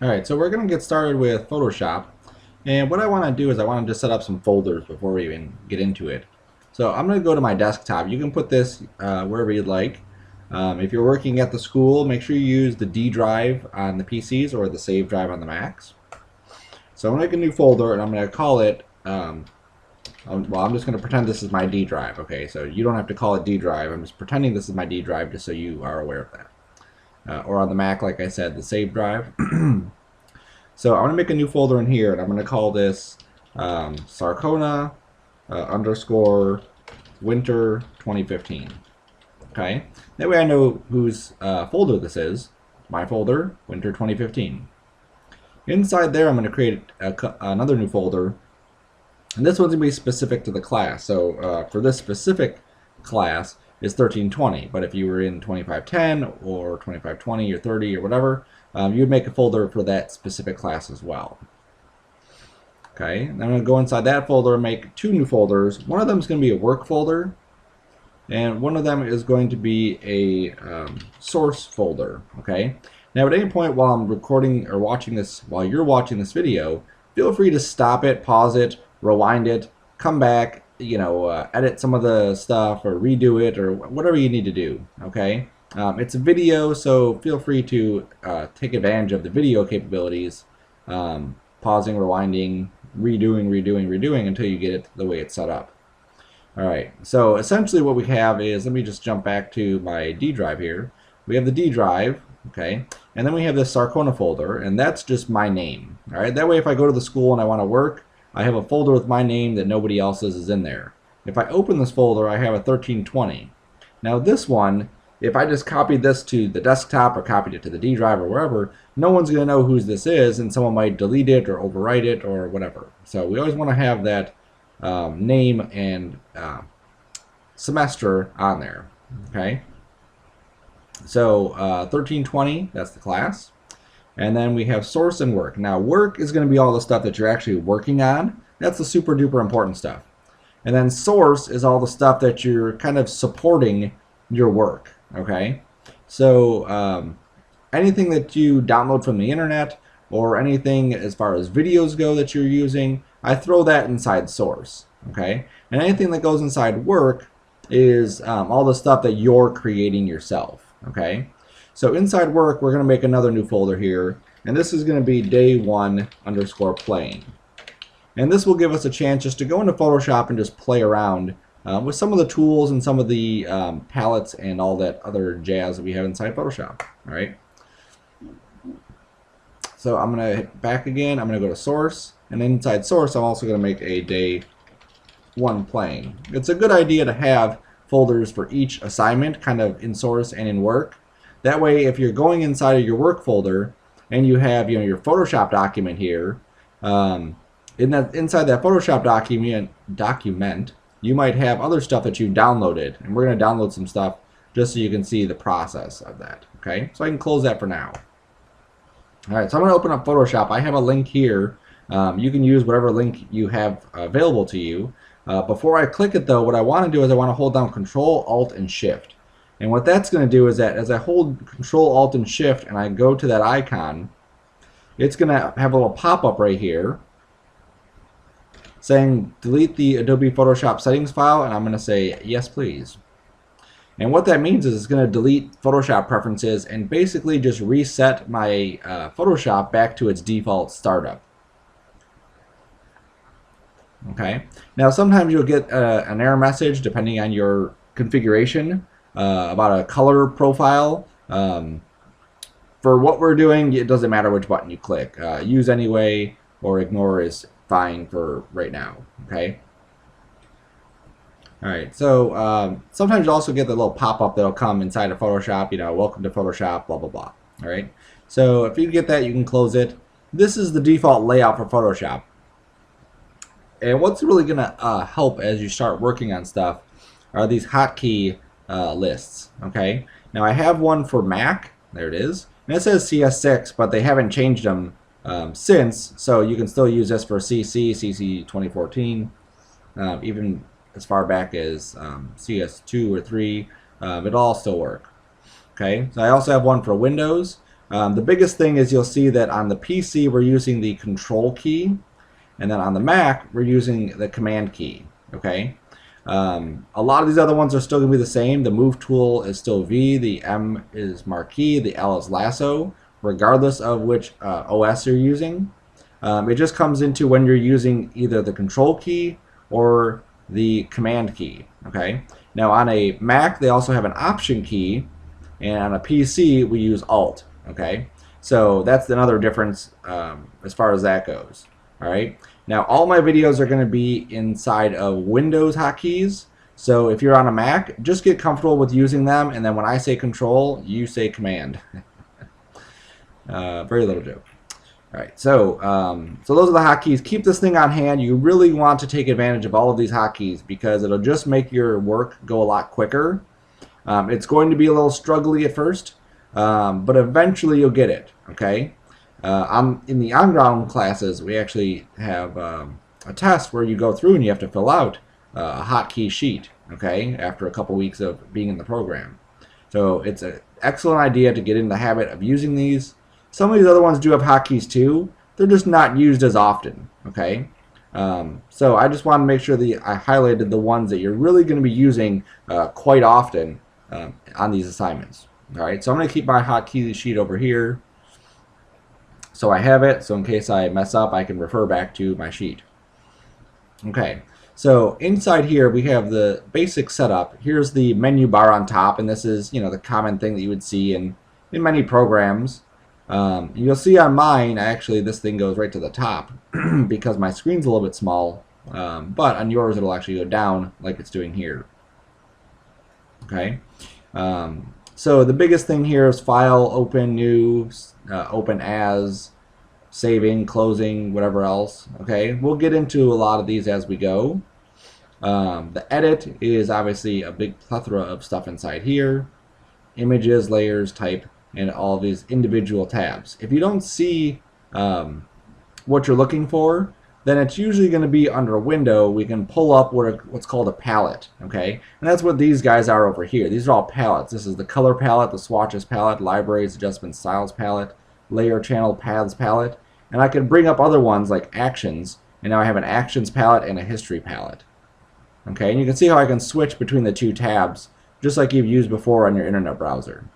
Alright, so we're going to get started with Photoshop. And what I want to do is I want to just set up some folders before we even get into it. So I'm going to go to my desktop. You can put this wherever you'd like. If you're working at the school, make sure you use the D drive on the PCs or the save drive on the Macs. So I'm going to make a new folder and I'm going to call it, well, I'm just going to pretend this is my D drive. Okay, so you don't have to call it D drive. I'm just pretending this is my D drive just so you are aware of that. Or on the Mac, like I said, the save drive. So I'm going to make a new folder in here, and I'm going to call this Sarcona underscore winter 2015. Okay, that way I know whose folder this is. My folder, winter 2015. Inside there, I'm going to create another new folder, and this one's going to be specific to the class. So for this specific class, is 1320, but if you were in 2510 or 2520 or 30 or whatever, you would make a folder for that specific class as well. Okay, I'm going to go inside that folder and make two new folders. One of them is going to be a work folder, and one of them is going to be a source folder. Okay, now at any point while I'm recording or watching this, while you're watching this video, feel free to stop it, pause it, rewind it, come back, edit some of the stuff or redo it or whatever you need to do. Okay, it's a video, so feel free to take advantage of the video capabilities, pausing, rewinding, redoing until you get it the way it's set up. Alright, so essentially what we have is, let me just jump back to my D drive here. We have the D drive, okay, and then we have this Sarcona folder, and that's just my name. Alright, that way if I go to the school and I want to work, I have a folder with my name that nobody else's is in there. If I open this folder, I have a 1320. Now this one, if I just copied this to the desktop or copied it to the D drive or wherever, no one's going to know whose this is, and someone might delete it or overwrite it or whatever. So we always want to have that name and semester on there. Okay. So 1320, that's the class. And then we have source and work. Now work is going to be all the stuff that you're actually working on. That's the super duper important stuff. And then source is all the stuff that you're kind of supporting your work. Okay, so anything that you download from the internet or anything as far as videos go that you're using, I throw that inside source. Okay, and anything that goes inside work is all the stuff that you're creating yourself. Okay, so inside work, we're going to make another new folder here, and this is going to be Day1_Playing. And this will give us a chance just to go into Photoshop and just play around with some of the tools and some of the palettes and all that other jazz that we have inside Photoshop. All right. So I'm going to hit back again. I'm going to go to Source, and inside Source, I'm also going to make a Day1Playing. It's a good idea to have folders for each assignment, kind of in Source and in Work. That way, if you're going inside of your work folder and you have your Photoshop document here, inside that Photoshop document, you might have other stuff that you downloaded, and we're going to download some stuff just so you can see the process of that. Okay, so I can close that for now. All right, so I'm going to open up Photoshop. I have a link here. You can use whatever link you have available to you. Before I click it, though, what I want to do is I want to hold down Control, Alt, and Shift. And what that's going to do is that as I hold Control, Alt, and Shift and I go to that icon, it's going to have a little pop-up right here saying delete the Adobe Photoshop settings file, and I'm going to say yes please. And what that means is it's going to delete Photoshop preferences and basically just reset my Photoshop back to its default startup. Okay. Now sometimes you'll get an error message depending on your configuration about a color profile. For what we're doing, it doesn't matter which button you click. Use anyway or ignore is fine for right now. Okay. All right. So sometimes you also get the little pop-up that'll come inside of Photoshop. Welcome to Photoshop. Blah blah blah. All right. So if you get that, you can close it. This is the default layout for Photoshop. And what's really going to help as you start working on stuff are these hotkey lists. Okay. Now I have one for Mac. There it is. And it says CS6, but they haven't changed them since, so you can still use this for CC 2014, even as far back as CS2 or 3. It'll all still work. Okay, so I also have one for Windows. The biggest thing is you'll see that on the PC we're using the control key, and then on the Mac we're using the command key. Okay. A lot of these other ones are still going to be the same. The move tool is still V, the M is marquee, the L is lasso, regardless of which OS you're using. It just comes into when you're using either the control key or the command key. Okay. Now on a Mac they also have an option key, and on a PC we use Alt. Okay. So that's another difference as far as that goes. All right. Now all my videos are going to be inside of Windows hotkeys. So if you're on a Mac, just get comfortable with using them, and then when I say control, you say command. Very little joke. All right, so those are the hotkeys. Keep this thing on hand. You really want to take advantage of all of these hotkeys because it'll just make your work go a lot quicker. It's going to be a little struggly at first, but eventually you'll get it. Okay. In the on-ground classes, we actually have a test where you go through and you have to fill out a hotkey sheet. Okay, after a couple weeks of being in the program. So it's an excellent idea to get in the habit of using these. Some of these other ones do have hotkeys too. They're just not used as often. Okay, so I just want to make sure that I highlighted the ones that you're really going to be using quite often on these assignments. All right, so I'm going to keep my hotkey sheet over here, so I have it. So in case I mess up, I can refer back to my sheet. Okay. So inside here we have the basic setup. Here's the menu bar on top, and this is, you know, the common thing that you would see in many programs. You'll see on mine, actually, this thing goes right to the top because my screen's a little bit small, but on yours it'll actually go down like it's doing here. Okay. So the biggest thing here is file, open, new, open as, saving, closing, whatever else. Okay, we'll get into a lot of these as we go. The edit is obviously a big plethora of stuff inside here. Images, layers, type, and all these individual tabs. If you don't see what you're looking for, then it's usually going to be under a window. We can pull up what's called a palette. Okay, and that's what these guys are over here. These are all palettes. This is the color palette, the swatches palette, libraries, adjustment styles palette, layer channel paths palette. And I can bring up other ones like actions, and now I have an actions palette and a history palette. Okay, and you can see how I can switch between the two tabs, just like you've used before on your internet browser.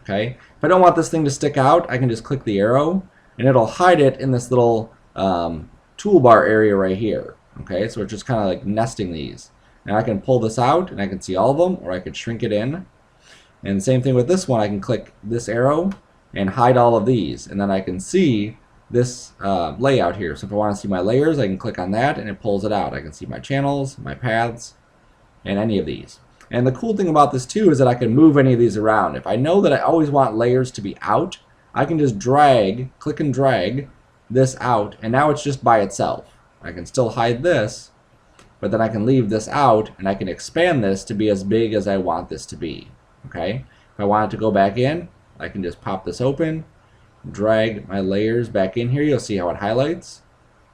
Okay, if I don't want this thing to stick out, I can just click the arrow, and it'll hide it in this little toolbar area right here. Okay, so it's just kind of like nesting these. Now I can pull this out, and I can see all of them, or I could shrink it in. And same thing with this one, I can click this arrow and hide all of these, and then I can see this layout here. So if I want to see my layers, I can click on that and it pulls it out. I can see my channels, my paths, and any of these. And the cool thing about this too is that I can move any of these around. If I know that I always want layers to be out, I can just drag, click and drag this out, and now it's just by itself. I can still hide this, but then I can leave this out, and I can expand this to be as big as I want this to be. Okay? If I want it to go back in, I can just pop this open, drag my layers back in here. You'll see how it highlights,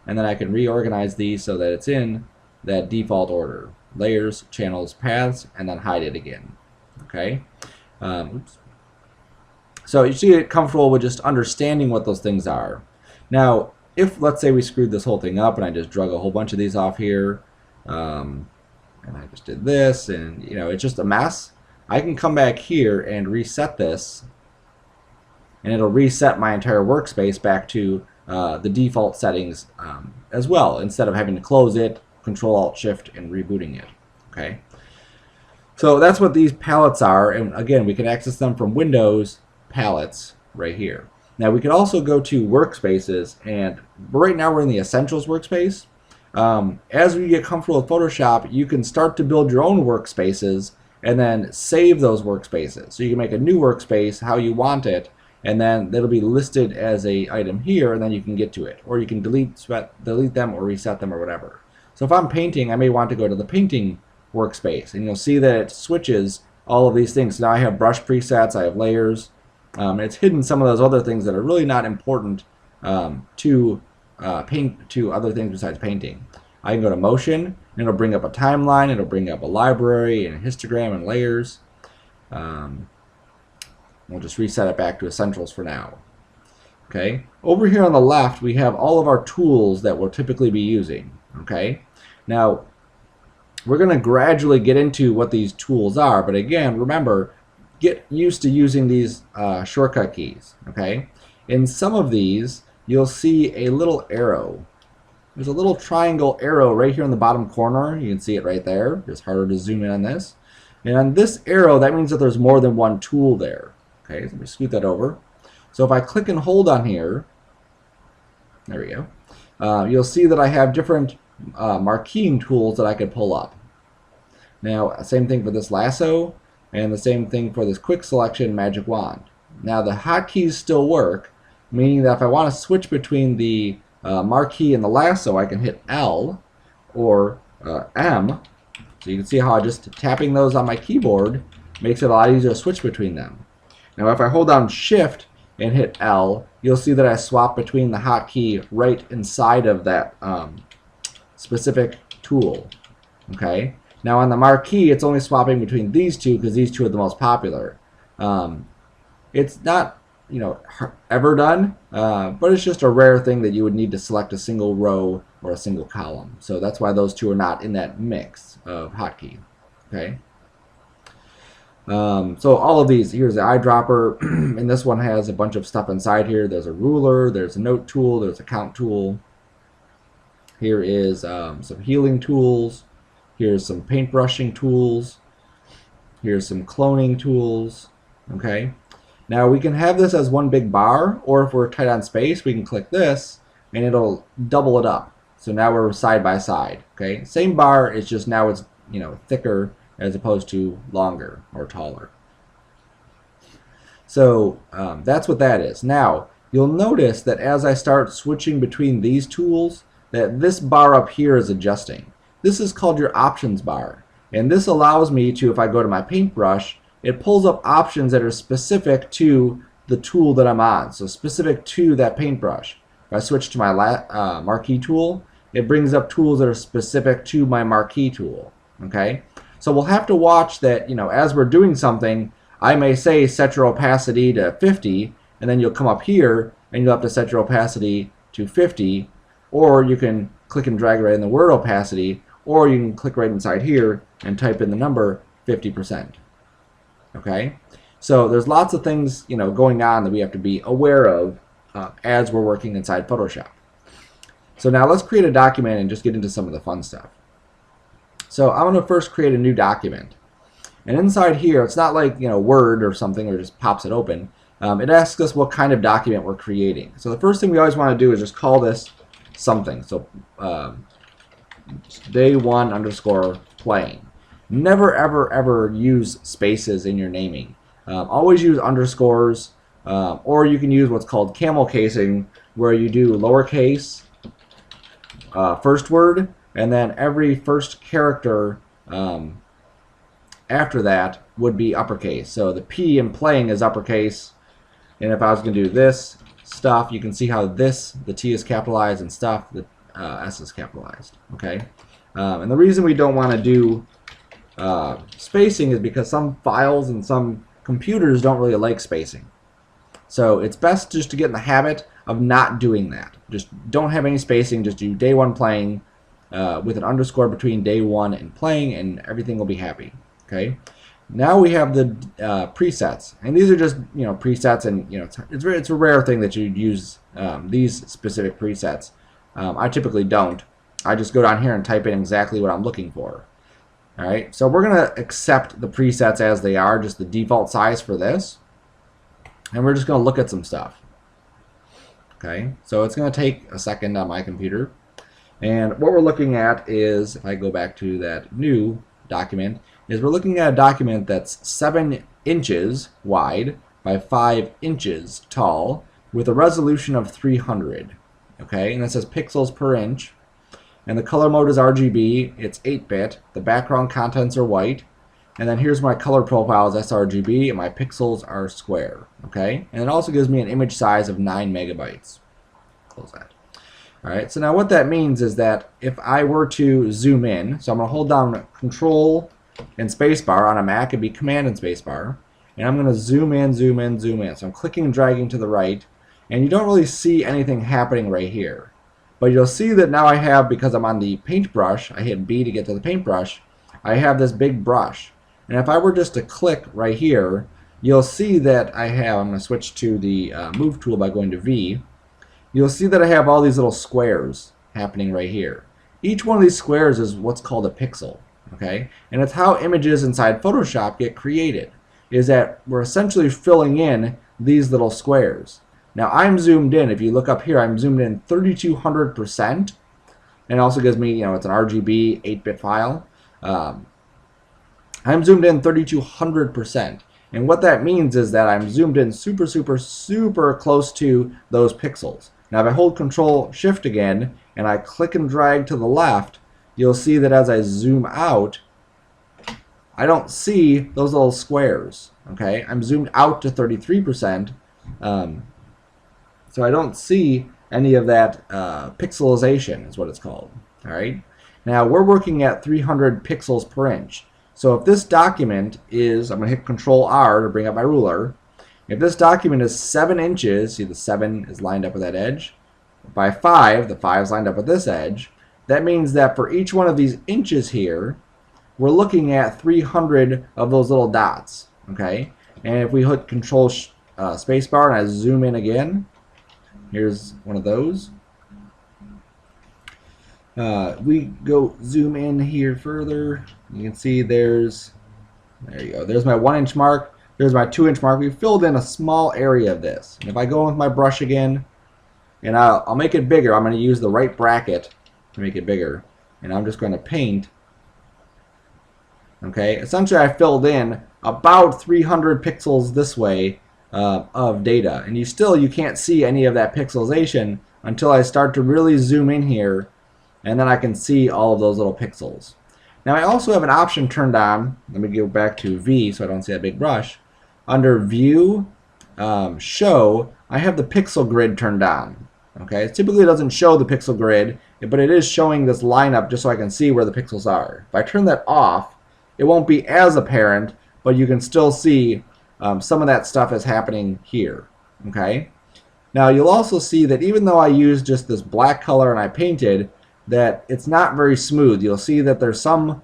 and then I can reorganize these so that it's in that default order: layers, channels, paths, and then hide it again. Okay. Oops. So you should get comfortable with just understanding what those things are. Now, if let's say we screwed this whole thing up and I just drug a whole bunch of these off here, and I just did this, and you know, it's just a mess, I can come back here and reset this, and it'll reset my entire workspace back to the default settings as well, instead of having to close it, Control-Alt-Shift, and rebooting it. Okay, so that's what these palettes are, and again, we can access them from Windows palettes right here. Now we can also go to workspaces, and right now we're in the Essentials workspace. As we get comfortable with Photoshop, you can start to build your own workspaces and then save those workspaces. So you can make a new workspace how you want it, and then it'll be listed as a item here, and then you can get to it, or you can delete them or reset them or whatever. So if I'm painting, I may want to go to the painting workspace, and you'll see that it switches all of these things. So now I have brush presets, I have layers. It's hidden some of those other things that are really not important to other things besides painting. I can go to motion, and it'll bring up a timeline, it'll bring up a library and a histogram and layers. We'll just reset it back to essentials for now. Okay. Over here on the left, we have all of our tools that we'll typically be using. Okay. Now, we're going to gradually get into what these tools are, but again, remember, get used to using these shortcut keys. Okay. In some of these, you'll see a little arrow. There's a little triangle arrow right here in the bottom corner. You can see it right there. It's harder to zoom in on this. And on this arrow, that means that there's more than one tool there. Okay, so let me scoot that over. So if I click and hold on here, there we go, you'll see that I have different marqueing tools that I could pull up. Now, same thing for this lasso, and the same thing for this quick selection magic wand. Now, the hotkeys still work, meaning that if I want to switch between the marquee and the lasso, I can hit L or M. So you can see how just tapping those on my keyboard makes it a lot easier to switch between them. Now if I hold down Shift and hit L, you'll see that I swap between the hotkey right inside of that specific tool. Okay. Now on the marquee, it's only swapping between these two because these two are the most popular. It's not, you know, ever done, but it's just a rare thing that you would need to select a single row or a single column. So that's why those two are not in that mix of hotkey. Okay. So all of these, here's the eyedropper, and this one has a bunch of stuff inside here. There's a ruler, there's a note tool, there's a count tool. Here is some healing tools. Here's some paintbrushing tools. Here's some cloning tools. Okay. Now we can have this as one big bar, or if we're tight on space, we can click this and it'll double it up. So now we're side by side. Okay. Same bar, it's just now it's, you know, thicker as opposed to longer or taller. So that's what that is. Now you'll notice that as I start switching between these tools, that this bar up here is adjusting. This is called your options bar, and this allows me to, if I go to my paintbrush, it pulls up options that are specific to the tool that I'm on, so specific to that paintbrush. If I switch to my marquee tool, it brings up tools that are specific to my marquee tool. Okay. So we'll have to watch that, you know, as we're doing something, I may say set your opacity to 50, and then you'll come up here and you'll have to set your opacity to 50, or you can click and drag right in the word opacity, or you can click right inside here and type in the number 50%. Okay? So there's lots of things, you know, going on that we have to be aware of as we're working inside Photoshop. So now let's create a document and just get into some of the fun stuff. So I'm going to first create a new document. And inside here, it's not like, you know, Word or something or just pops it open. It asks us what kind of document we're creating. So the first thing we always want to do is just call this something. So Day1_Playing. Never, ever, ever use spaces in your naming. Always use underscores, or you can use what's called camel casing, where you do lowercase, first word, and then every first character after that would be uppercase. So the P in playing is uppercase, and if I was going to do this stuff, you can see how this, the T is capitalized, and stuff, the S is capitalized. Okay, and the reason we don't want to do spacing is because some files and some computers don't really like spacing. So it's best just to get in the habit of not doing that. Just don't have any spacing. Just do Day1Playing with an underscore between Day1 and playing, and everything will be happy. Okay. Now we have the presets, and these are just, you know, presets, and you know it's a rare thing that you'd use these specific presets. I typically don't. I just go down here and type in exactly what I'm looking for. All right. So we're gonna accept the presets as they are, just the default size for this, and we're just gonna look at some stuff. Okay. So it's gonna take a second on my computer. And what we're looking at is, if I go back to that new document, is we're looking at a document that's 7 inches wide by 5 inches tall with a resolution of 300. Okay, and that says pixels per inch. And the color mode is RGB. It's 8-bit. The background contents are white. And then here's my color profile is sRGB, and my pixels are square. Okay, and it also gives me an image size of 9 megabytes. Close that. Alright, so now what that means is that if I were to zoom in, so I'm going to hold down Control and spacebar on a Mac, it'd be Command and spacebar, and I'm going to zoom in, zoom in, zoom in. So I'm clicking and dragging to the right, and you don't really see anything happening right here. But you'll see that now I have, because I'm on the paintbrush, I hit B to get to the paintbrush, I have this big brush. And if I were just to click right here, you'll see that I have, I'm going to switch to the move tool by going to V, you'll see that I have all these little squares happening right here. Each one of these squares is what's called a pixel, okay? And it's how images inside Photoshop get created, is that we're essentially filling in these little squares. Now I'm zoomed in, if you look up here, I'm zoomed in 3200%, and it also gives me, it's an RGB 8-bit file. I'm zoomed in 3200%. And what that means is that I'm zoomed in super, super, super close to those pixels. Now if I hold Control Shift again and I click and drag to the left, you'll see that as I zoom out, I don't see those little squares. Okay, I'm zoomed out to 33%, so I don't see any of that pixelization is what it's called. All right. Now we're working at 300 pixels per inch. So if this document is, I'm going to hit Control R to bring up my ruler. If this document is 7 inches, see the 7 is lined up with that edge, by 5, the 5 is lined up with this edge, that means that for each one of these inches here, we're looking at 300 of those little dots. Okay? And if we hit Control Spacebar and I zoom in again, here's one of those. We go zoom in here further. You can see there you go. There's my 1 inch mark. There's my 2 inch mark. We filled in a small area of this. And if I go with my brush again, and I'll make it bigger. I'm going to use the right bracket to make it bigger. And I'm just going to paint. Okay, essentially I filled in about 300 pixels this way of data. And you can't see any of that pixelization until I start to really zoom in here. And then I can see all of those little pixels. Now I also have an option turned on. Let me go back to V so I don't see that big brush. Under View, Show, I have the pixel grid turned on. Okay, typically it doesn't show the pixel grid, but it is showing this lineup just so I can see where the pixels are. If I turn that off, it won't be as apparent, but you can still see some of that stuff is happening here. Okay. Now you'll also see that even though I used just this black color and I painted, that it's not very smooth. You'll see that there's some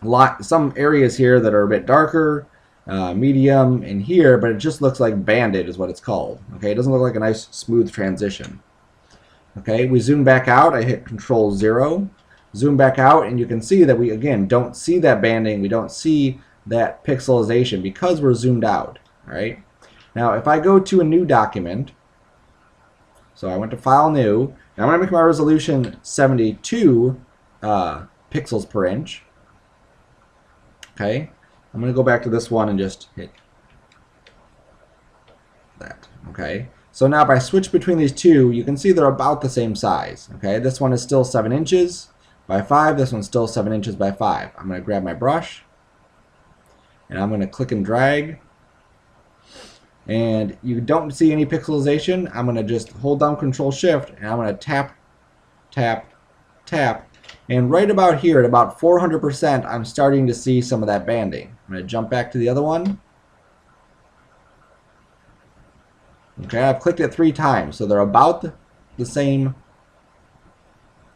areas here that are a bit darker, medium in here, but it just looks like banded is what it's called. Okay, it doesn't look like a nice smooth transition. Okay, we zoom back out. I hit Control 0, zoom back out, and you can see that we again don't see that banding. We don't see that pixelization because we're zoomed out. All right. Now if I go to a new document, so I went to File, New. Now I'm going to make my resolution 72 pixels per inch. Okay, I'm going to go back to this one and just hit that. Okay, so now if I switch between these two, you can see they're about the same size. Okay, this one is still 7 inches by 5. This one's still 7 inches by 5. I'm going to grab my brush and I'm going to click and drag. And you don't see any pixelization. I'm going to just hold down Control Shift and I'm going to tap, tap, tap. And right about here at about 400%, I'm starting to see some of that banding. I'm going to jump back to the other one. Okay, I've clicked it 3 times, so they're about the same.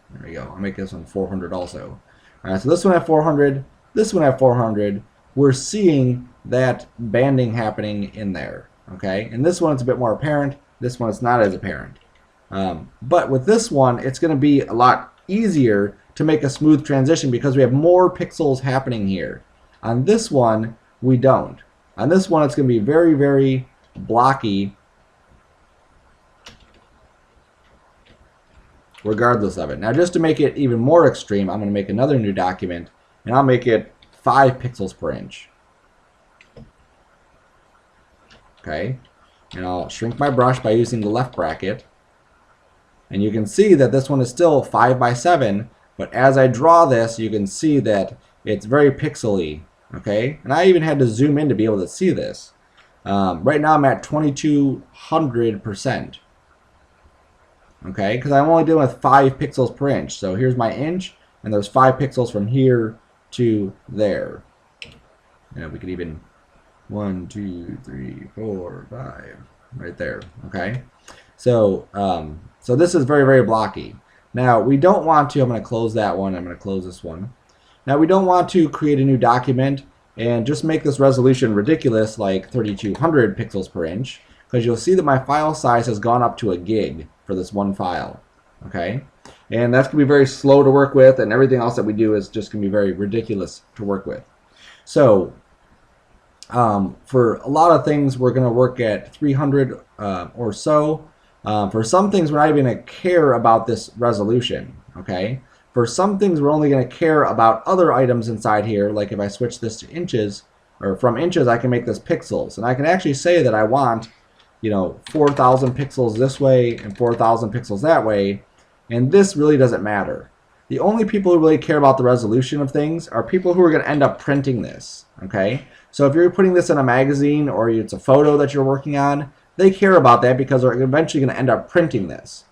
There we go. I'll make this one 400 also. All right, so this one at 400, this one at 400. We're seeing that banding happening in there. Okay, and this one it's a bit more apparent. This one it's not as apparent. But with this one, it's going to be a lot easier to make a smooth transition because we have more pixels happening here. On this one, we don't. On this one, it's going to be very, very blocky regardless of it. Now, just to make it even more extreme, I'm going to make another new document, and I'll make it 5 pixels per inch. Okay, and I'll shrink my brush by using the left bracket. And you can see that this one is still 5 by 7, but as I draw this, you can see that it's very pixely. Okay, and I even had to zoom in to be able to see this. Right now I'm at 2200%. Okay, because I'm only dealing with 5 pixels per inch. So here's my inch, and there's 5 pixels from here to there. And we could even 1, 2, 3, 4, 5, right there. Okay, so so this is very, very blocky. Now we don't want to. I'm going to close that one. I'm going to close this one. Now we don't want to create a new document and just make this resolution ridiculous, like 3200 pixels per inch, because you'll see that my file size has gone up to a gig for this one file. Okay, and that's going to be very slow to work with, and everything else that we do is just going to be very ridiculous to work with. So for a lot of things, we're going to work at 300 or so. For some things, we're not even going to care about this resolution. Okay. For some things, we're only going to care about other items inside here. Like if I switch this to inches, or from inches, I can make this pixels, and I can actually say that I want, 4,000 pixels this way and 4,000 pixels that way, and this really doesn't matter. The only people who really care about the resolution of things are people who are going to end up printing this. Okay, so if you're putting this in a magazine or it's a photo that you're working on, they care about that because they're eventually going to end up printing this.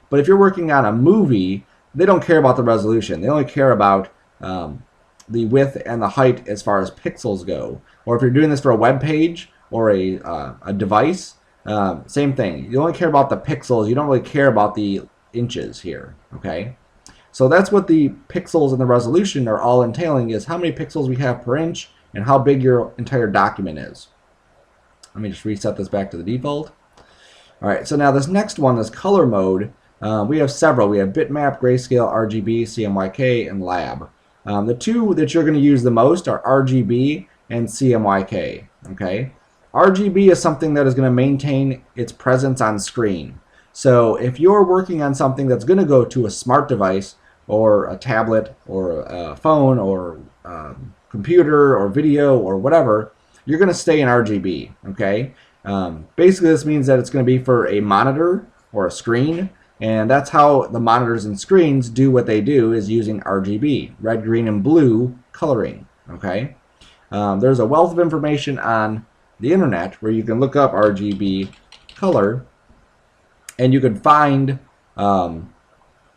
But if you're working on a movie, they don't care about the resolution. They only care about the width and the height as far as pixels go. Or if you're doing this for a web page or a device, same thing. You only care about the pixels. You don't really care about the inches here. Okay, so that's what the pixels and the resolution are all entailing, is how many pixels we have per inch and how big your entire document is. Let me just reset this back to the default. All right, so now this next one, this color mode, we have several. We have bitmap, grayscale, RGB, CMYK, and lab. The two that you're going to use the most are RGB and CMYK. Okay, RGB is something that is going to maintain its presence on screen. So if you're working on something that's going to go to a smart device or a tablet or a phone or computer or video or whatever, you're going to stay in RGB. Okay, basically this means that it's going to be for a monitor or a screen, and that's how the monitors and screens do what they do, is using RGB, red, green, and blue coloring. Okay, there's a wealth of information on the internet where you can look up RGB color, and you can find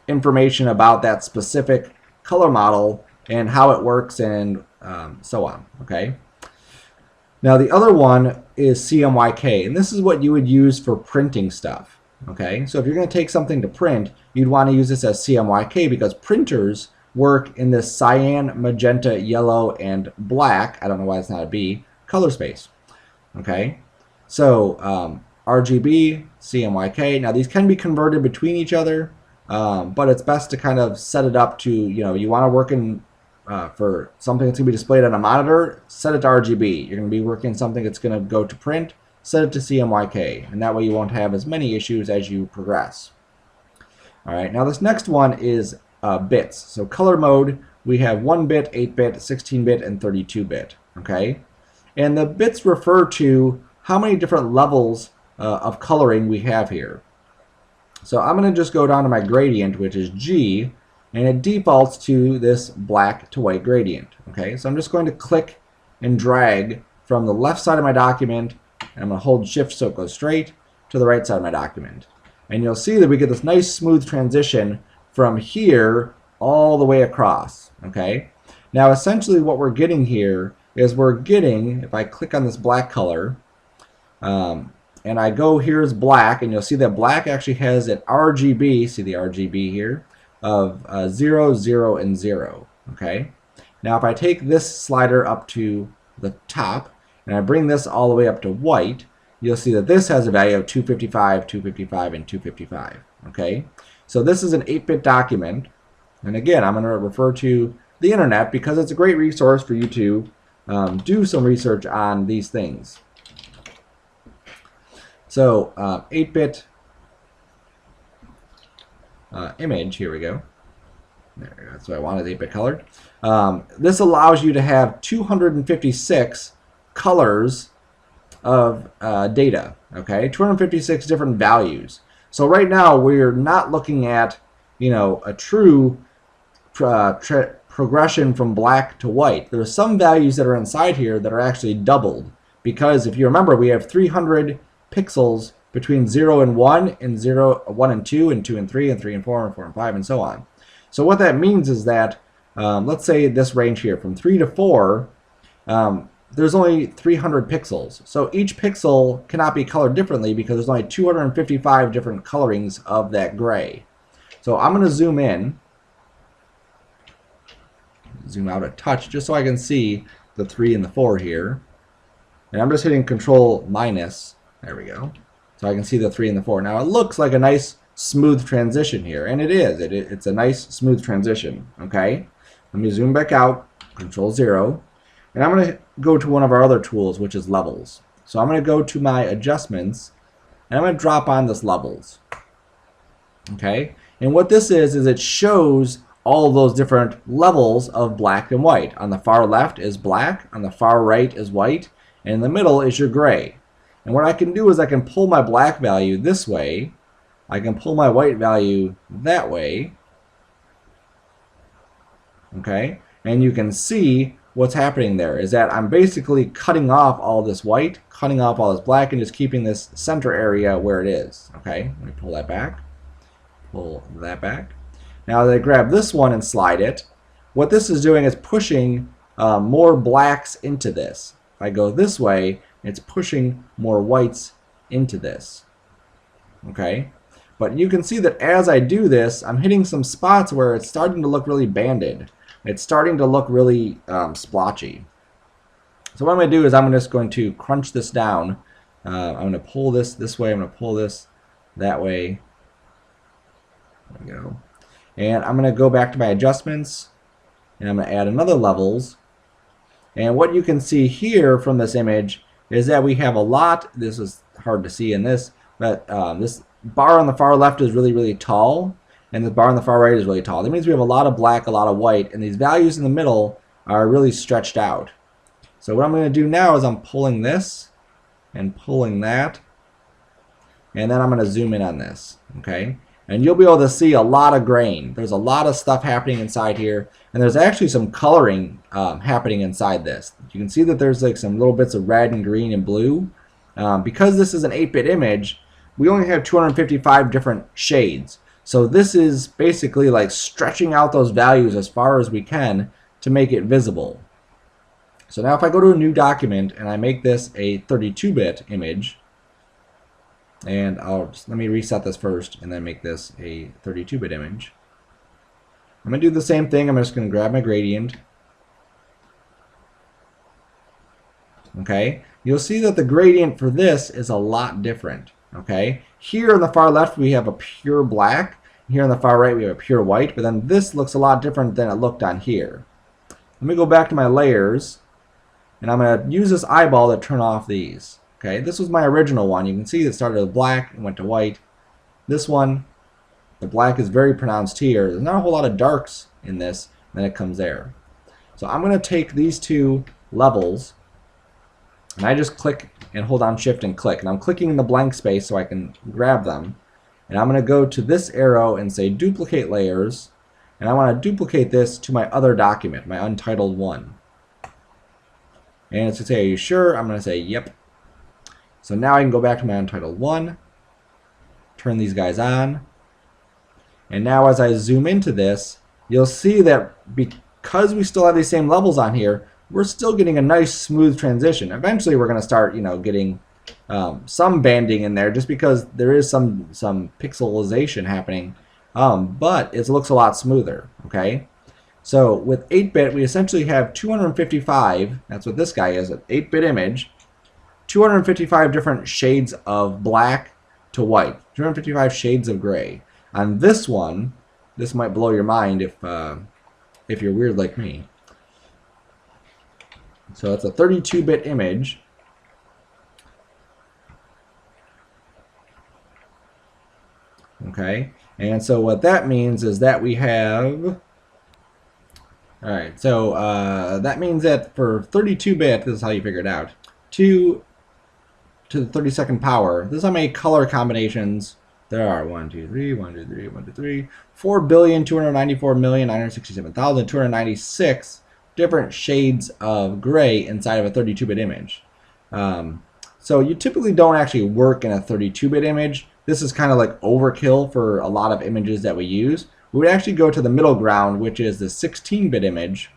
information about that specific color model and how it works and so on. Okay. Now the other one is CMYK, and this is what you would use for printing stuff. Okay, so if you're going to take something to print, you'd want to use this as CMYK because printers work in this cyan, magenta, yellow, and black, I don't know why it's not a B, color space. Okay, so RGB, CMYK, now these can be converted between each other, but it's best to kind of set it up to, you want to work in for something that's going to be displayed on a monitor, set it to RGB. You're going to be working something that's going to go to print, set it to CMYK, and that way you won't have as many issues as you progress. All right, now this next one is bits. So color mode, we have 1-bit, 8-bit, 16-bit, and 32-bit. Okay, and the bits refer to how many different levels of coloring we have here. So I'm going to just go down to my gradient, which is G, and it defaults to this black to white gradient. Okay, so I'm just going to click and drag from the left side of my document, and I'm going to hold shift so it goes straight to the right side of my document. And you'll see that we get this nice smooth transition from here all the way across. Okay, now essentially what we're getting here is we're getting, if I click on this black color, and I go here's black, and you'll see that black actually has an RGB, see the RGB here, of 0, 0, and 0. Okay, now if I take this slider up to the top and I bring this all the way up to white, you'll see that this has a value of 255, 255, and 255. Okay, so this is an 8-bit document, and again I'm going to refer to the internet because it's a great resource for you to do some research on these things. So 8-bit image, here we go. There, that's what I wanted, 8-bit colored. This allows you to have 256 colors of data. Okay, 256 different values. So right now we're not looking at, a true progression from black to white. There are some values that are inside here that are actually doubled, because if you remember, we have 300 pixels between 0 and 1, and 1 and 2, and 2 and 3, and 3 and 4, and 4 and 5, and so on. So what that means is that, let's say this range here, from 3 to 4, there's only 300 pixels. So each pixel cannot be colored differently because there's only 255 different colorings of that gray. So I'm going to zoom in, zoom out a touch just so I can see the 3 and the 4 here. And I'm just hitting Control minus. There we go. So I can see the 3 and the 4. Now it looks like a nice smooth transition here, and it is. It's a nice smooth transition. Okay. Let me zoom back out. Control 0. And I'm going to go to one of our other tools, which is levels. So I'm going to go to my adjustments, and I'm going to drop on this levels. Okay. And what this is it shows all of those different levels of black and white. On the far left is black, on the far right is white, and in the middle is your gray. And what I can do is I can pull my black value this way, I can pull my white value that way, okay? And you can see what's happening there is that I'm basically cutting off all this white, cutting off all this black, and just keeping this center area where it is, okay? Let me pull that back, pull that back. Now as I grab this one and slide it, what this is doing is pushing more blacks into this. If I go this way, it's pushing more whites into this. Okay? But you can see that as I do this, I'm hitting some spots where it's starting to look really banded. It's starting to look really splotchy. So what I'm going to do is I'm just going to crunch this down. I'm going to pull this way. I'm going to pull this that way. There we go. And I'm going to go back to my adjustments, and I'm going to add another levels. And what you can see here from this image is that we have a lot. This is hard to see in this, but this bar on the far left is really, really tall, and the bar on the far right is really tall. That means we have a lot of black, a lot of white, and these values in the middle are really stretched out. So what I'm going to do now is I'm pulling this and pulling that, and then I'm going to zoom in on this, okay? And you'll be able to see a lot of grain. There's a lot of stuff happening inside here, and there's actually some coloring happening inside this. You can see that there's like some little bits of red and green and blue. Because this is an 8-bit image, we only have 255 different shades. So this is basically like stretching out those values as far as we can to make it visible. So now if I go to a new document and I make this a 32-bit image, and let me reset this first and then make this a 32-bit image. I'm going to do the same thing. I'm just going to grab my gradient. Okay, you'll see that the gradient for this is a lot different. Okay, here on the far left we have a pure black. Here on the far right we have a pure white, but then this looks a lot different than it looked on here. Let me go back to my layers, and I'm going to use this eyeball to turn off these. Okay, this was my original one. You can see it started with black and went to white. This one, the black is very pronounced here. There's not a whole lot of darks in this, and then it comes there. So I'm going to take these two levels, and I just click and hold down Shift and click. And I'm clicking in the blank space so I can grab them. And I'm going to go to this arrow and say Duplicate Layers, and I want to duplicate this to my other document, my untitled one. And it's going to say, are you sure? I'm going to say, yep. So now I can go back to my untitled one, turn these guys on, and now as I zoom into this, you'll see that because we still have these same levels on here, we're still getting a nice smooth transition. Eventually we're going to start, getting some banding in there just because there is some pixelization happening, but it looks a lot smoother, okay? So with 8-bit, we essentially have 255, that's what this guy is, an 8-bit image, 255 different shades of black to white, 255 shades of gray. On this one, this might blow your mind if you're weird like me. So it's a 32-bit image. Okay, and so what that means is that we have, alright, so that means that for 32-bit, this is how you figure it out, 2 to the 32nd power, this is how many color combinations there are. 4,294,967,296 different shades of gray inside of a 32-bit image. So you typically don't actually work in a 32-bit image. This is kind of like overkill for a lot of images that we use. We would actually go to the middle ground, which is the 16-bit image,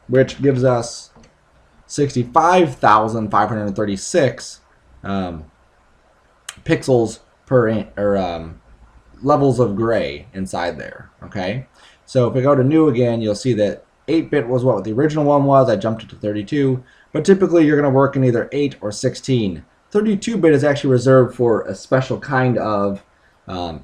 which gives us 65,536 pixels per levels of gray inside there. Okay, so if we go to new again, you'll see that 8-bit was what the original one was. I jumped it to 32, but typically you're going to work in either 8 or 16. 32-bit is actually reserved for a special kind of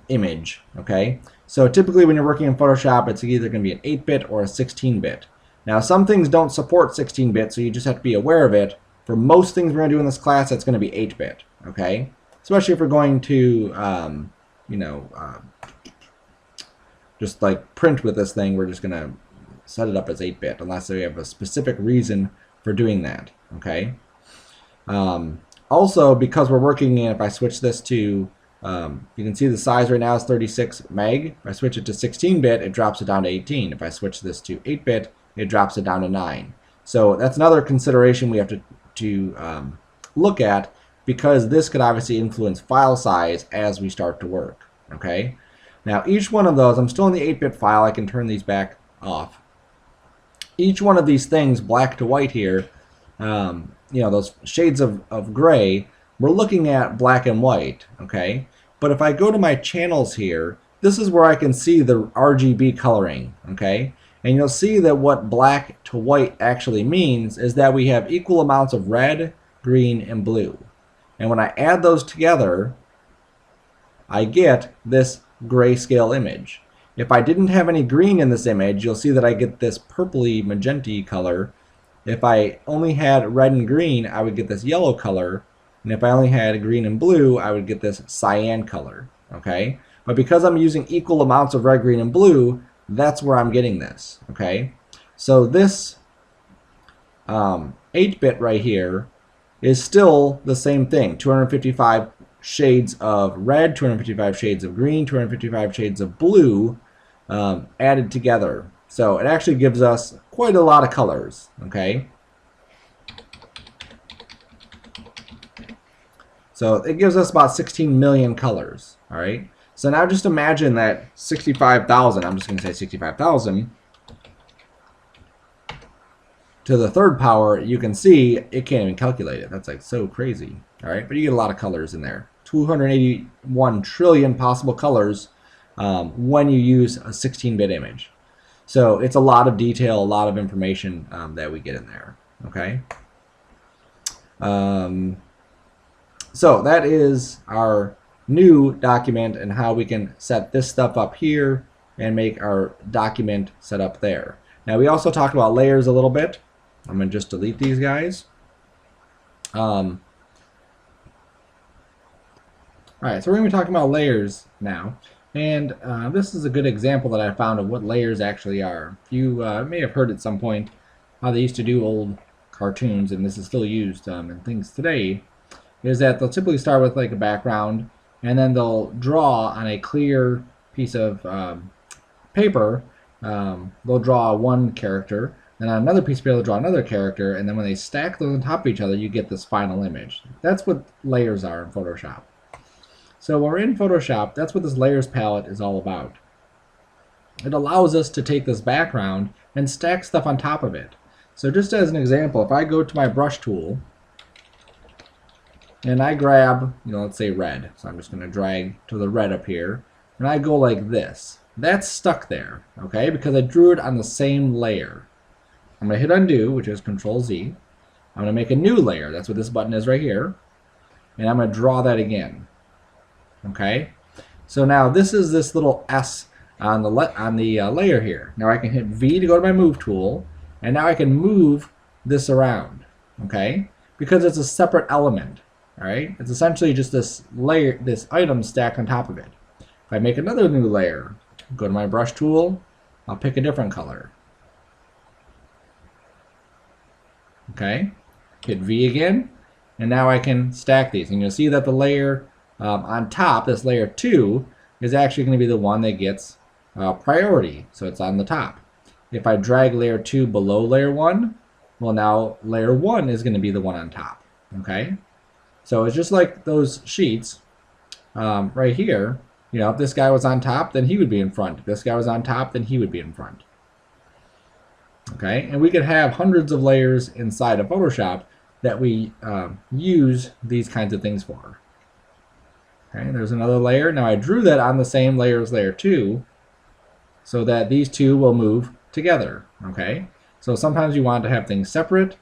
image. Okay, so typically when you're working in Photoshop, it's either going to be an 8-bit or a 16-bit. Now some things don't support 16-bit, so you just have to be aware of it. For most things we're going to do in this class, it's going to be 8-bit. Okay, especially if we're going to just like print with this thing, we're just going to set it up as 8-bit unless we have a specific reason for doing that. Okay. Also, because we're working in, if I switch this to, you can see the size right now is 36 meg. If I switch it to 16-bit, it drops it down to 18. If I switch this to 8-bit, it drops it down to 9. So that's another consideration we have to look at, because this could obviously influence file size as we start to work. Okay. Now each one of those, I'm still in the 8-bit file. I can turn these back off. Each one of these things, black to white here, those shades of gray, we're looking at black and white, okay? But if I go to my channels here, this is where I can see the RGB coloring, okay? And you'll see that what black to white actually means is that we have equal amounts of red, green, and blue. And when I add those together, I get this grayscale image. If I didn't have any green in this image, you'll see that I get this purpley magenta color. If I only had red and green, I would get this yellow color. And if I only had green and blue, I would get this cyan color. Okay? But because I'm using equal amounts of red, green, and blue, that's where I'm getting this. Okay? So this 8-bit right here is still the same thing. 255 shades of red, 255 shades of green, 255 shades of blue added together. So it actually gives us quite a lot of colors. Okay. So it gives us about 16 million colors. All right. So now just imagine that 65,000, I'm just going to say 65,000, to the third power, you can see it can't even calculate it. That's like so crazy. All right. But you get a lot of colors in there. 281 trillion possible colors when you use a 16-bit image. So it's a lot of detail, a lot of information that we get in there. Okay. So that is our new document and how we can set this stuff up here and make our document set up there. Now we also talked about layers a little bit. I'm going to just delete these guys. Alright, so we're going to be talking about layers now. And this is a good example that I found of what layers actually are. You may have heard at some point how they used to do old cartoons, and this is still used in things today, is that they'll typically start with like a background, and then they'll draw on a clear piece of paper. They'll draw one character, then on another piece of paper they'll draw another character, and then when they stack those on top of each other, you get this final image. That's what layers are in Photoshop. So when we're in Photoshop, that's what this layers palette is all about. It allows us to take this background and stack stuff on top of it. So just as an example, if I go to my brush tool and I grab, let's say red. So I'm just going to drag to the red up here, and I go like this. That's stuck there, okay, because I drew it on the same layer. I'm going to hit undo, which is Control Z. I'm going to make a new layer. That's what this button is right here. And I'm going to draw that again. Okay, so now this is this little S on the layer here. Now I can hit V to go to my move tool, and now I can move this around. Okay, because it's a separate element. All right, it's essentially just this layer, this item stacked on top of it. If I make another new layer, go to my brush tool, I'll pick a different color. Okay, hit V again, and now I can stack these, and you'll see that the layer on top, this layer 2, is actually going to be the one that gets priority, so it's on the top. If I drag layer 2 below layer 1, well, now layer 1 is going to be the one on top. Okay, so it's just like those sheets right here. If this guy was on top, then he would be in front. If this guy was on top, then he would be in front. Okay, and we could have hundreds of layers inside of Photoshop that we use these kinds of things for. Okay, there's another layer. Now I drew that on the same layer as layer 2 so that these two will move together. Okay, so sometimes you want to have things separate,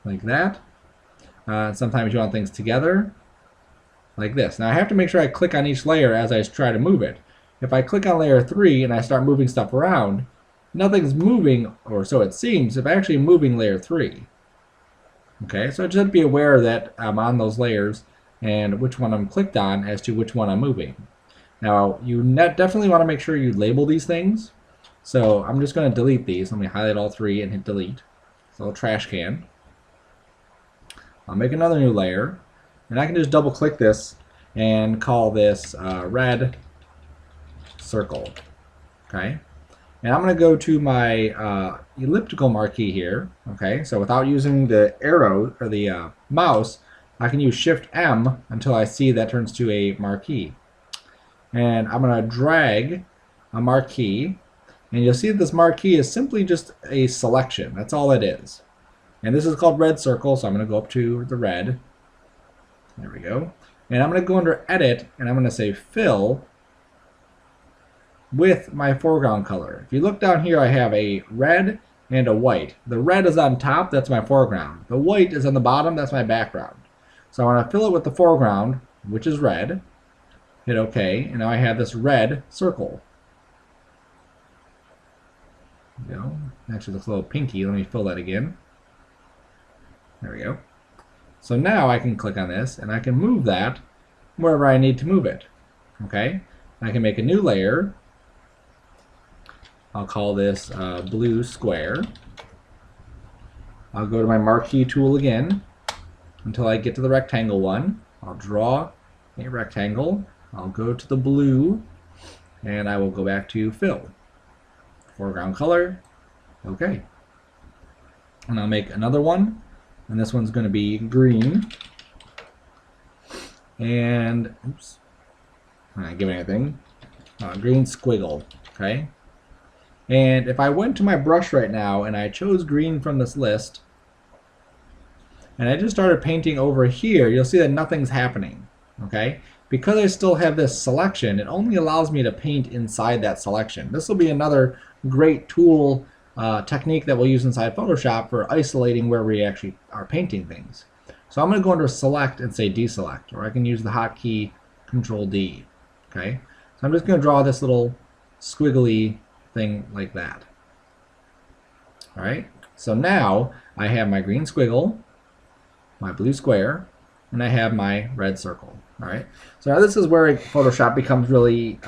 like that. Sometimes you want things together, like this. Now I have to make sure I click on each layer as I try to move it. If I click on layer 3 and I start moving stuff around, nothing's moving, or so it seems, if I'm actually moving layer 3. Okay, so just be aware that I'm on those layers and which one I'm clicked on as to which one I'm moving. Now, you definitely want to make sure you label these things. So I'm just going to delete these. Let me highlight all 3 and hit delete. So a trash can. I'll make another new layer, and I can just double click this and call this red circle. Okay, and I'm going to go to my elliptical marquee here. Okay, so without using the arrow or the mouse, I can use Shift M until I see that turns to a marquee. And I'm going to drag a marquee, and you'll see that this marquee is simply just a selection. That's all it is. And this is called red circle, so I'm going to go up to the red. There we go. And I'm going to go under Edit, and I'm going to say Fill with my foreground color. If you look down here, I have a red and a white. The red is on top, that's my foreground. The white is on the bottom, that's my background. So I want to fill it with the foreground, which is red. Hit OK, and now I have this red circle. There we go. Actually looks a little pinky. Let me fill that again. There we go. So now I can click on this, and I can move that wherever I need to move it. Okay? I can make a new layer. I'll call this blue square. I'll go to my marquee tool again until I get to the rectangle one. I'll draw a rectangle. I'll go to the blue, and I will go back to fill. Foreground color. Okay. And I'll make another one, and this one's going to be green. And, oops, I'm not giving anything. Green squiggle. Okay. And if I went to my brush right now and I chose green from this list, and I just started painting over here, you'll see that nothing's happening. Okay? Because I still have this selection, it only allows me to paint inside that selection. This will be another great tool technique that we'll use inside Photoshop for isolating where we actually are painting things. So I'm going to go under Select and say Deselect, or I can use the hotkey Control D. Okay? So I'm just going to draw this little squiggly thing like that. Alright, so now I have my green squiggle, my blue square, and I have my red circle. Alright, so now this is where Photoshop becomes really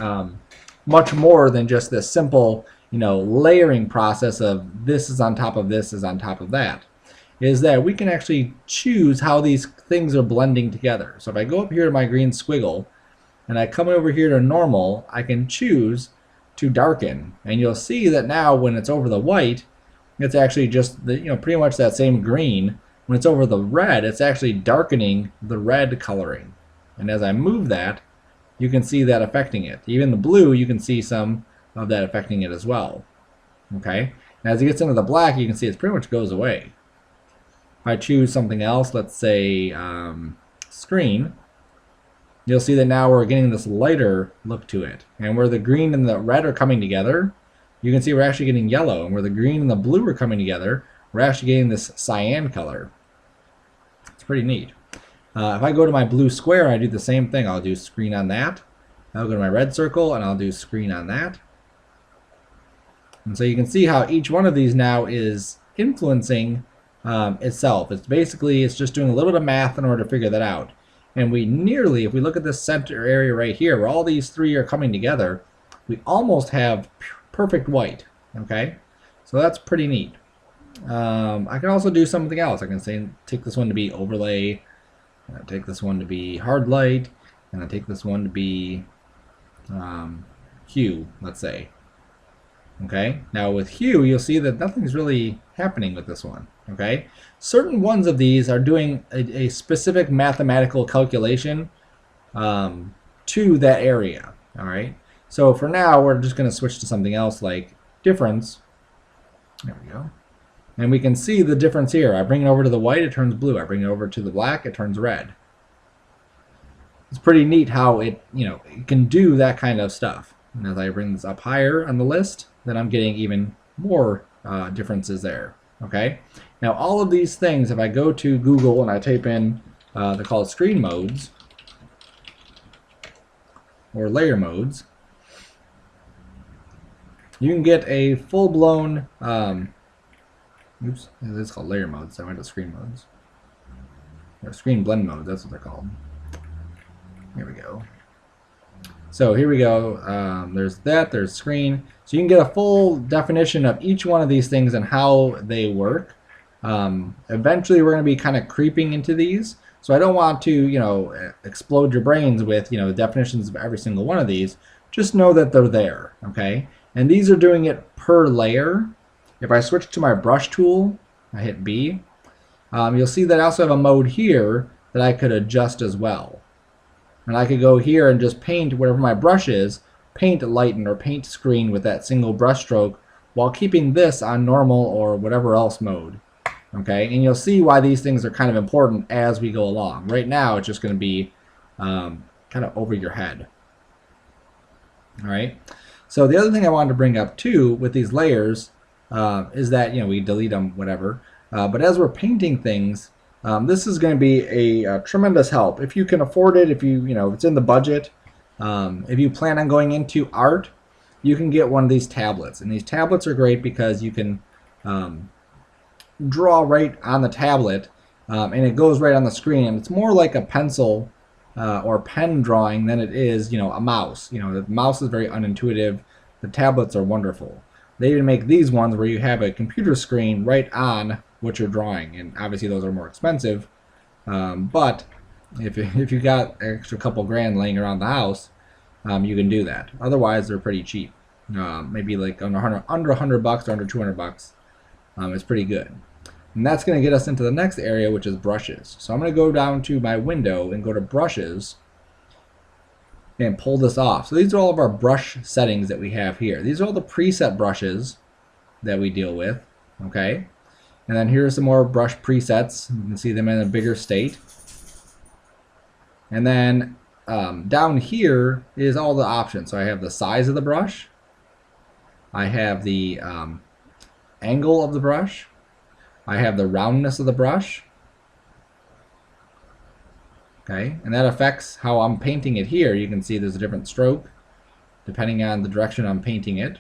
much more than just this simple, layering process of this is on top of this is on top of that. Is that we can actually choose how these things are blending together. So if I go up here to my green squiggle and I come over here to normal, I can choose to darken, and you'll see that now when it's over the white, it's actually just the, pretty much that same green. When it's over the red, it's actually darkening the red coloring. And as I move that, you can see that affecting it. Even the blue, you can see some of that affecting it as well. Okay? And as it gets into the black, you can see it pretty much goes away. If I choose something else, let's say screen, you'll see that now we're getting this lighter look to it. And where the green and the red are coming together, you can see we're actually getting yellow. And where the green and the blue are coming together, we're actually getting this cyan color. It's pretty neat. If I go to my blue square, I do the same thing. I'll do screen on that. I'll go to my red circle, and I'll do screen on that. And so you can see how each one of these now is influencing itself. It's just doing a little bit of math in order to figure that out. And we nearly, if we look at this center area right here, where all these three are coming together, we almost have perfect white. Okay, so that's pretty neat. I can also do something else. I can say take this one to be overlay, take this one to be hard light, and I take this one to be hue, let's say. Okay, now with hue, you'll see that nothing's really happening with this one. Okay, certain ones of these are doing a specific mathematical calculation to that area. All right, So for now, we're just going to switch to something else like difference. There we go. And we can see the difference here. I bring it over to the white, it turns blue. I bring it over to the black, it turns red. It's pretty neat how it can do that kind of stuff. And as I bring this up higher on the list, then I'm getting even more differences there. Okay. Now all of these things, if I go to Google and I type in, they're called screen modes or layer modes, you can get a full-blown, oops, it's called layer modes. So I went to screen modes. Or screen blend modes, that's what they're called. Here we go. So here we go. There's that, there's screen. So you can get a full definition of each one of these things and how they work. Eventually we're going to be kind of creeping into these. So I don't want to, explode your brains with, the definitions of every single one of these. Just know that they're there, okay? And these are doing it per layer. If I switch to my brush tool, I hit B, you'll see that I also have a mode here that I could adjust as well. And I could go here and just paint whatever my brush is, paint lighten or paint screen with that single brush stroke while keeping this on normal or whatever else mode. Okay, and you'll see why these things are kind of important as we go along. Right now it's just going to be kind of over your head. All right. So the other thing I wanted to bring up too with these layers is that we delete them, whatever. But as we're painting things, this is going to be a tremendous help if you can afford it. If if it's in the budget, if you plan on going into art, you can get one of these tablets. And these tablets are great because you can draw right on the tablet, and it goes right on the screen. And it's more like a pencil or pen drawing than it is, a mouse. The mouse is very unintuitive. The tablets are wonderful. They even make these ones where you have a computer screen right on what you're drawing, and obviously those are more expensive. But if you got an extra couple grand laying around the house, you can do that. Otherwise, they're pretty cheap. Maybe like under $100 or under $200. It's pretty good. And that's going to get us into the next area, which is brushes. So I'm going to go down to my window and go to brushes and pull this off. So these are all of our brush settings that we have here. These are all the preset brushes that we deal with. Okay. And then here's some more brush presets. You can see them in a bigger state. And then down here is all the options. So I have the size of the brush. I have the angle of the brush. I have the roundness of the brush. Okay, and that affects how I'm painting it here. You can see there's a different stroke depending on the direction I'm painting it.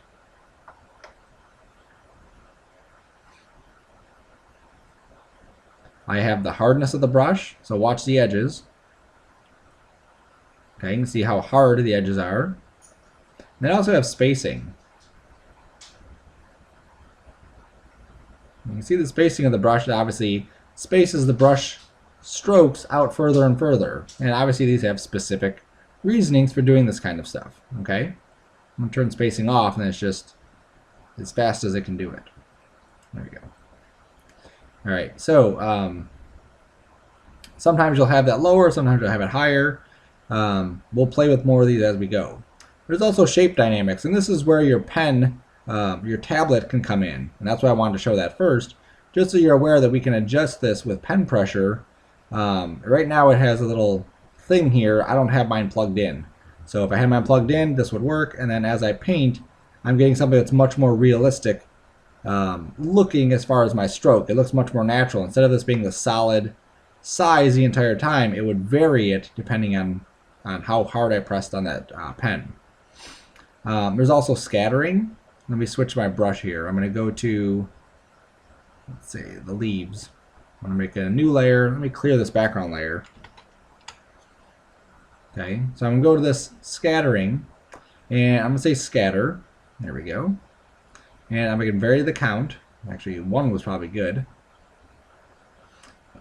I have the hardness of the brush, so watch the edges. Okay, you can see how hard the edges are. And I also have spacing. You can see the spacing of the brush. It obviously spaces the brush strokes out further and further. And obviously these have specific reasonings for doing this kind of stuff. Okay? I'm going to turn spacing off, and it's just as fast as it can do it. There we go. Alright, so sometimes you'll have that lower, sometimes you'll have it higher. We'll play with more of these as we go. There's also shape dynamics, and this is where your pen, your tablet can come in. And that's why I wanted to show that first, just so you're aware that we can adjust this with pen pressure. Right now it has a little thing here. I don't have mine plugged in. So if I had mine plugged in, this would work. And then as I paint, I'm getting something that's much more realistic looking as far as my stroke. It looks much more natural. Instead of this being the solid size the entire time, it would vary it depending on how hard I pressed on that pen. There's also scattering. Let me switch my brush here. I'm going to go to, let's see, the leaves. I'm going to make a new layer. Let me clear this background layer. Okay, so I'm going to go to this scattering, and I'm going to say scatter. There we go. And I'm going to vary the count. Actually, 1 was probably good.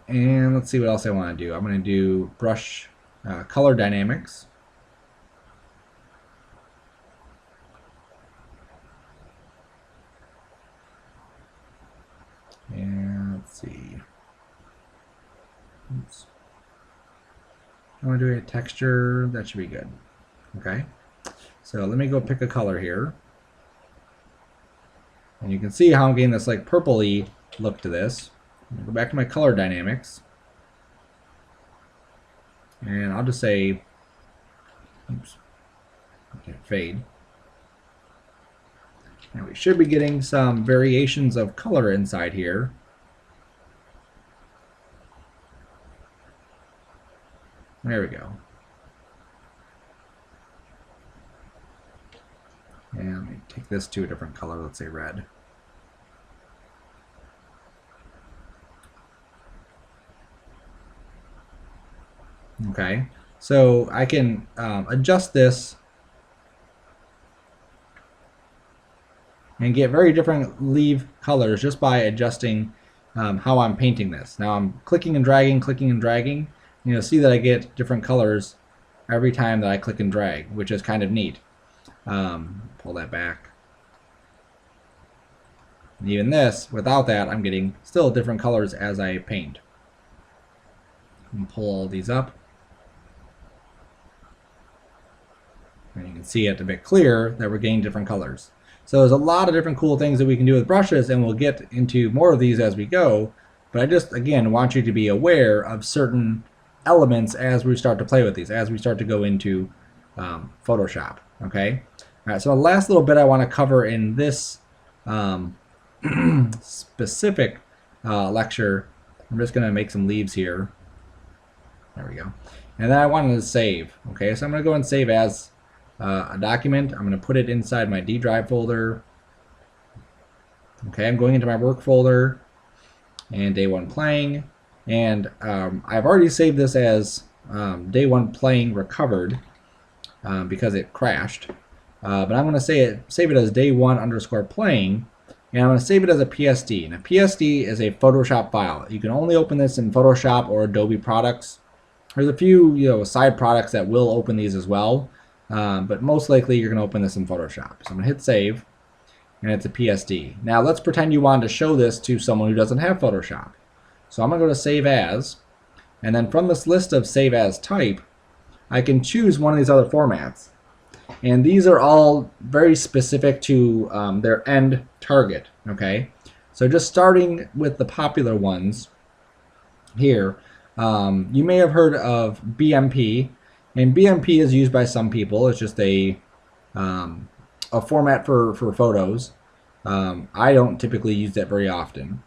And let's see what else I want to do. I'm going to do brush color dynamics. And let's see. Oops. I want to do a texture. That should be good. Okay. So let me go pick a color here. And you can see how I'm getting this like purpley look to this. Go back to my color dynamics. And I'll just say, oops, okay, fade. And we should be getting some variations of color inside here. There we go. And let me take this to a different color, let's say red. Okay, so I can adjust this and get very different leaf colors just by adjusting how I'm painting this. Now I'm clicking and dragging, and you'll see that I get different colors every time that I click and drag, which is kind of neat. Pull that back. And even this, without that, I'm getting still different colors as I paint. And pull all these up. And you can see it a bit clearer that we're getting different colors. So there's a lot of different cool things that we can do with brushes, and we'll get into more of these as we go. But I just, again, want you to be aware of certain elements as we start to play with these, as we start to go into Photoshop. Okay? All right, so the last little bit I want to cover in this specific lecture, I'm just going to make some leaves here. There we go. And then I wanted to save. Okay, so I'm going to go and save as a document. I'm going to put it inside my D drive folder. Okay, I'm going into my work folder and Day1Playing, and I've already saved this as Day1Playing recovered because it crashed. But I'm going to save it as Day1_Playing, and I'm going to save it as a PSD. And a PSD is a Photoshop file. You can only open this in Photoshop or Adobe products. There's a few side products that will open these as well. But most likely you're going to open this in Photoshop. So I'm going to hit save, and it's a PSD. Now let's pretend you wanted to show this to someone who doesn't have Photoshop. So I'm going to go to Save As, and then from this list of Save As type, I can choose one of these other formats. And these are all very specific to their end target. Okay, so just starting with the popular ones here, you may have heard of BMP. And BMP is used by some people. It's just a format for photos. I don't typically use that very often.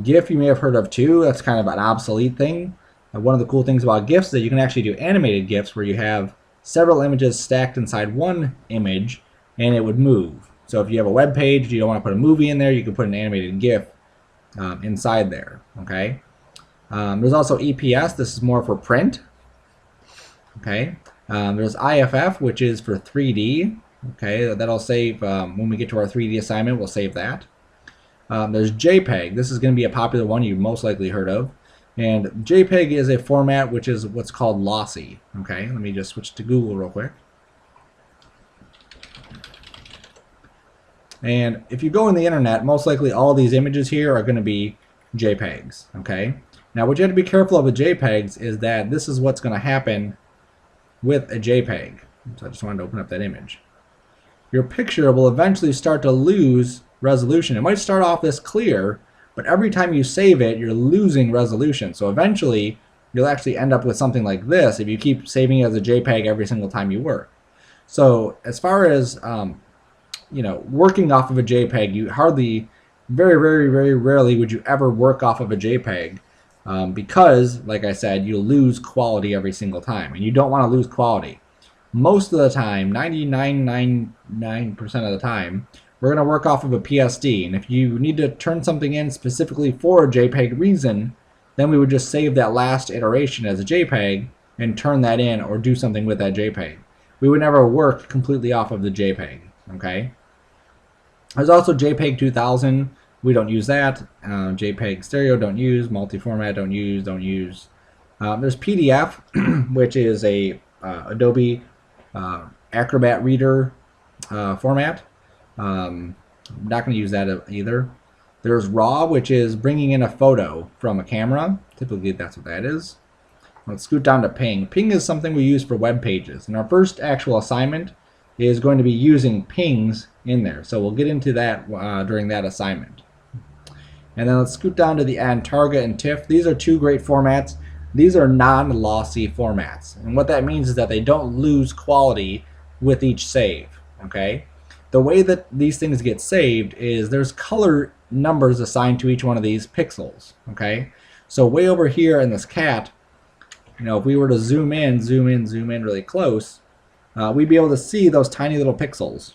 GIF you may have heard of too. That's kind of an obsolete thing. One of the cool things about GIFs is that you can actually do animated GIFs where you have several images stacked inside one image and it would move. So if you have a web page, you don't want to put a movie in there, you can put an animated GIF inside there. Okay. There's also EPS. This is more for print. Okay, there's IFF, which is for 3D. Okay, that'll save when we get to our 3D assignment. We'll save that. There's JPEG. This is going to be a popular one you most likely heard of. And JPEG is a format which is what's called lossy. Okay, let me just switch to Google real quick. And if you go on the internet, most likely all these images here are going to be JPEGs. Okay, now what you have to be careful of with JPEGs is that this is what's going to happen with a JPEG. So I just wanted to open up that image. Your picture will eventually start to lose resolution. It might start off this clear, but every time you save it, you're losing resolution. So eventually, you'll actually end up with something like this if you keep saving it as a JPEG every single time you work. So as far as working off of a JPEG, you hardly, very, very, very rarely would you ever work off of a JPEG. Because, like I said, you lose quality every single time, and you don't want to lose quality. Most of the time, 99.99% of the time, we're going to work off of a PSD, and if you need to turn something in specifically for a JPEG reason, then we would just save that last iteration as a JPEG and turn that in or do something with that JPEG. We would never work completely off of the JPEG. Okay. There's also JPEG 2000. We don't use that. JPEG stereo don't use. Multi-format don't use. There's PDF, which is a Adobe Acrobat Reader format. I'm not going to use that either. There's RAW, which is bringing in a photo from a camera. Typically, that's what that is. Let's scoot down to Ping. Ping is something we use for web pages. In our first actual assignment, is going to be using pings in there. So we'll get into that during that assignment. And then let's scoot down to the end, Targa and TIFF. These are two great formats. These are non-lossy formats. And what that means is that they don't lose quality with each save, okay? The way that these things get saved is there's color numbers assigned to each one of these pixels, okay? So way over here in this cat, you know, if we were to zoom in really close, we'd be able to see those tiny little pixels,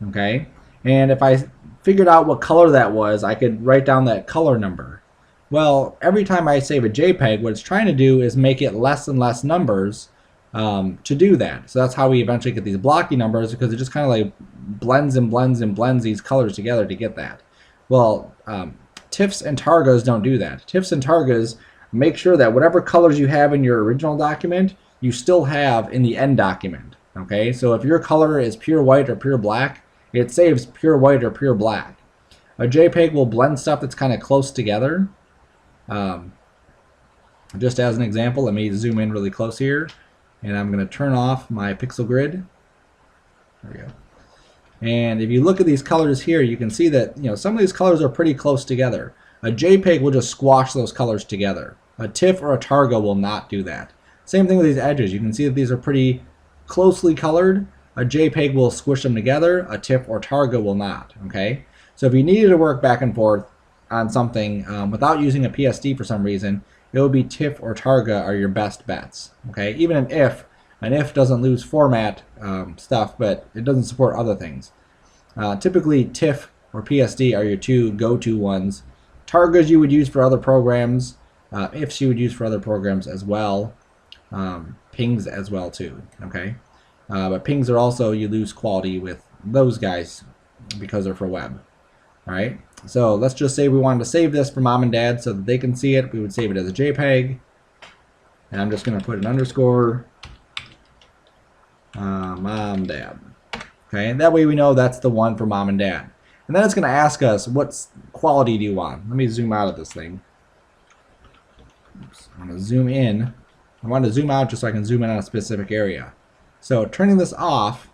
okay? And if I figured out what color that was, I could write down that color number. Well, every time I save a JPEG, what it's trying to do is make it less and less numbers to do that. So that's how we eventually get these blocky numbers, because it just kind of like blends and blends and blends these colors together to get that. Well, TIFFs and Targas don't do that. TIFFs and Targas make sure that whatever colors you have in your original document, you still have in the end document. Okay, so if your color is pure white or pure black, it saves pure white or pure black. A JPEG will blend stuff that's kind of close together. Just as an example, let me zoom in really close here, and I'm going to turn off my pixel grid. There we go. And if you look at these colors here, you can see that, you know, some of these colors are pretty close together. A JPEG will just squash those colors together. A TIFF or a Targa will not do that. Same thing with these edges. You can see that these are pretty closely colored. A JPEG will squish them together. A TIFF or Targa will not. Okay. So if you needed to work back and forth on something without using a PSD for some reason, it would be TIFF or Targa are your best bets. Okay. Even an if doesn't lose format stuff, but it doesn't support other things. Typically, TIFF or PSD are your two go-to ones. Targas you would use for other programs. Ifs you would use for other programs as well. Pings as well too. Okay, but pings are also, you lose quality with those guys because they're for web. All right. So let's just say we wanted to save this for mom and dad so that they can see it. We would save it as a JPEG, and I'm just going to put an underscore. Mom, dad. Okay, and that way we know that's the one for mom and dad. And then it's going to ask us, what quality do you want? Let me zoom out of this thing. Oops, I'm going to zoom in. I want to zoom out just so I can zoom in on a specific area. So turning this off,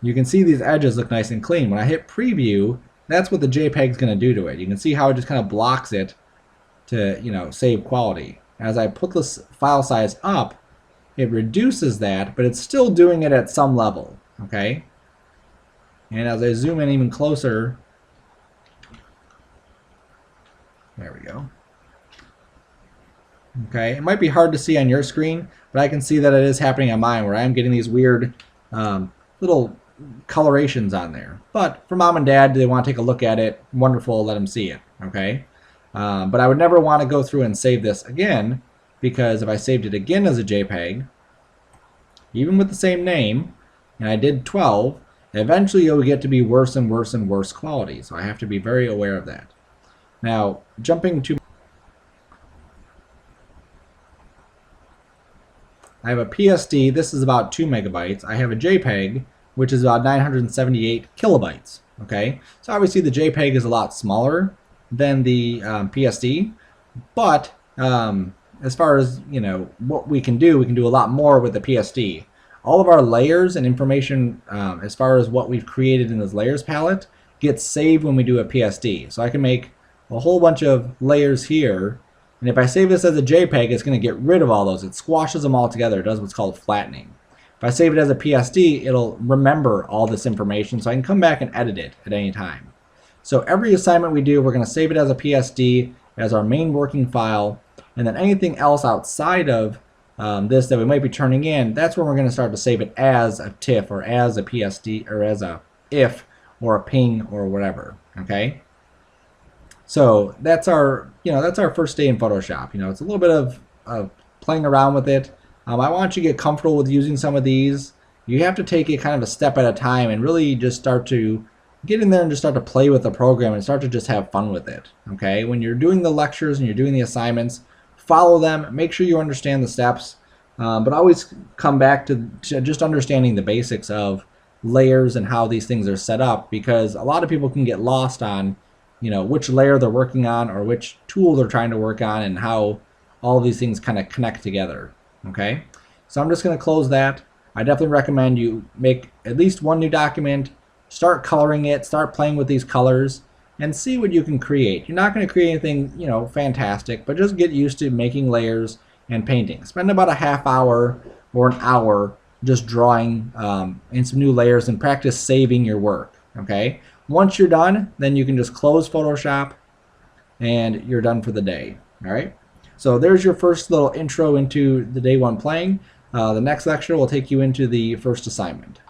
you can see these edges look nice and clean. When I hit preview, that's what the JPEG is going to do to it. You can see how it just kind of blocks it to, you know, save quality. As I put this file size up, it reduces that, but it's still doing it at some level, okay? And as I zoom in even closer, there we go. Okay, it might be hard to see on your screen, but I can see that it is happening on mine, where I'm getting these weird little colorations on there. But for mom and dad, do they want to take a look at it? Wonderful, let them see it, okay? But I would never want to go through and save this again, because if I saved it again as a JPEG, even with the same name, and I did 12, eventually it will get to be worse and worse and worse quality. So I have to be very aware of that. Now, jumping to, I have a PSD, this is about 2 megabytes. I have a JPEG, which is about 978 kilobytes. Okay, so obviously the JPEG is a lot smaller than the PSD, but as far as, you know, what we can do a lot more with the PSD. All of our layers and information as far as what we've created in this layers palette gets saved when we do a PSD. So I can make a whole bunch of layers here, and if I save this as a JPEG, it's going to get rid of all those. It squashes them all together. It does what's called flattening. If I save it as a PSD, it'll remember all this information, so I can come back and edit it at any time. So every assignment we do, we're going to save it as a PSD, as our main working file. And then anything else outside of this that we might be turning in, that's when we're going to start to save it as a TIFF or as a PSD or as a if or a ping or whatever. Okay. So that's our, you know, that's our first day in Photoshop. You know, it's a little bit of playing around with it. I want you to get comfortable with using some of these. You have to take it kind of a step at a time and really just start to get in there and just start to play with the program and start to just have fun with it. Okay. When you're doing the lectures and you're doing the assignments, follow them, make sure you understand the steps, but always come back to just understanding the basics of layers and how these things are set up, because a lot of people can get lost on, you know, which layer they're working on or which tool they're trying to work on and how all of these things kind of connect together. Okay, So I'm just going to close that. I definitely recommend you make at least one new document, start coloring it, start playing with these colors, and see what you can create. You're not going to create anything, fantastic, but just get used to making layers and painting. Spend about a half hour or an hour just drawing in some new layers and practice saving your work. Okay. Once you're done, then you can just close Photoshop and you're done for the day. All right. So there's your first little intro into the day one playing. The next lecture will take you into the first assignment.